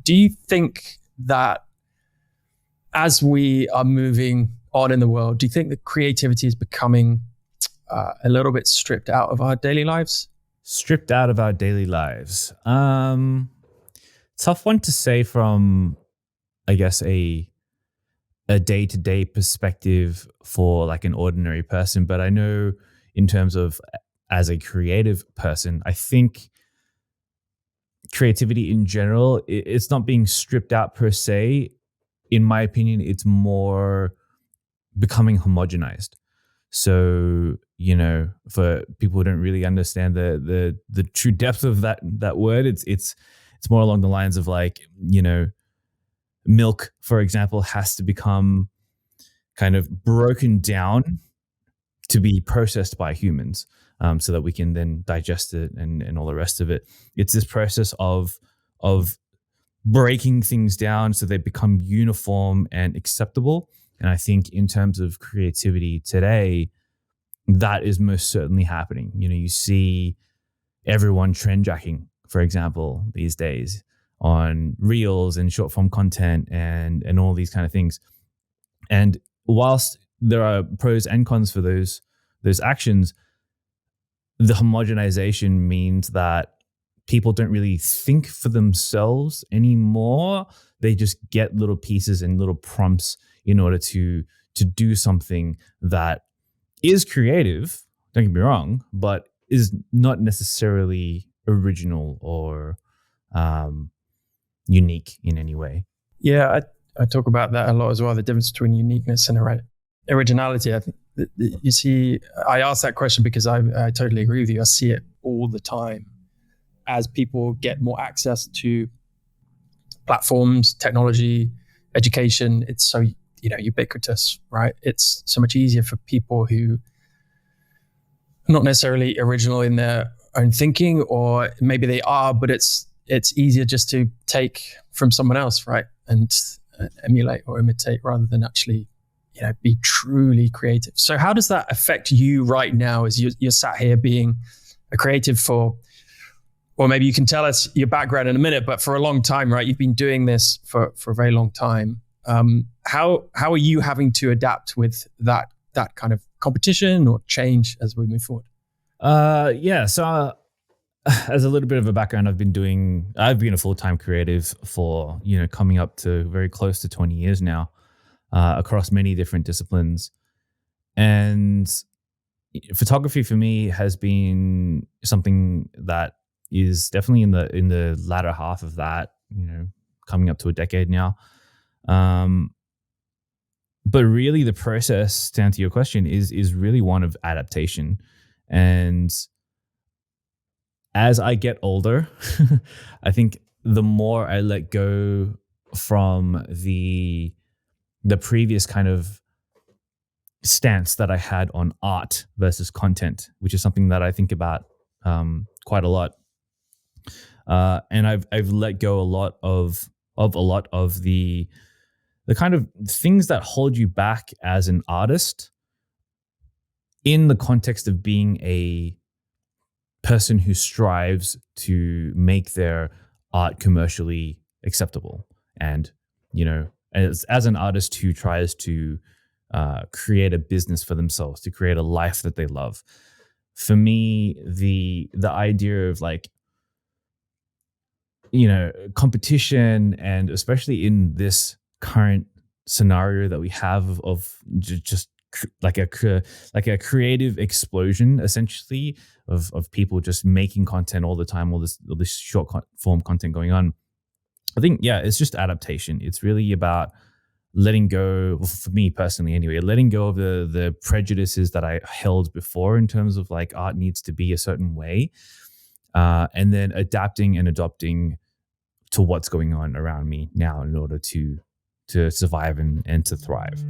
Do you think that as we are moving on in the world, do you think that creativity is becoming a little bit stripped out of our daily lives? Stripped out of our daily lives. Tough one to say from, I guess, a day-to-day perspective for like an ordinary person. But I know in terms of as a creative person, I think creativity in general, it's not being stripped out per se. In my opinion, it's more becoming homogenized. So, for people who don't really understand the true depth of that word, it's more along the lines of like, milk, for example, has to become kind of broken down to be processed by humans, so that we can then digest it and all the rest of it. It's this process of breaking things down so they become uniform and acceptable. And I think in terms of creativity today, that is most certainly happening. You see everyone trend jacking, for example, these days on reels and short form content and all these kind of things. And whilst there are pros and cons for those actions, the homogenization means that people don't really think for themselves anymore. They just get little pieces and little prompts in order to do something that is creative, don't get me wrong, but is not necessarily original or unique in any way. Yeah, I talk about that a lot as well, the difference between uniqueness and originality. I think you see, I asked that question because I totally agree with you. I see it all the time as people get more access to platforms, technology, education. It's so ubiquitous, right? It's so much easier for people who are not necessarily original in their own thinking, or maybe they are, but it's easier just to take from someone else, right? And emulate or imitate rather than actually be truly creative. So how does that affect you right now as you're sat here being a creative for, or maybe you can tell us your background in a minute, but for a long time, right? You've been doing this for a very long time. How are you having to adapt with that kind of competition or change as we move forward? So as a little bit of a background, I've been a full-time creative for, coming up to very close to 20 years now, across many different disciplines. And photography for me has been something that is definitely in the latter half of that, coming up to a decade now. But really the process, to answer your question, is really one of adaptation. And as I get older, I think the more I let go from the previous kind of stance that I had on art versus content, which is something that I think about quite a lot. And I've let go a lot of the kind of things that hold you back as an artist in the context of being a person who strives to make their art commercially acceptable. And, as an artist who tries to create a business for themselves, to create a life that they love. For me, the idea of like, competition, and especially in this current scenario that we have of just like a creative explosion, essentially, of people just making content all the time, all this short form content going on. I think, it's just adaptation. It's really about letting go, for me personally anyway, letting go of the prejudices that I held before in terms of like art needs to be a certain way, and then adapting and adopting to what's going on around me now in order to survive and to thrive.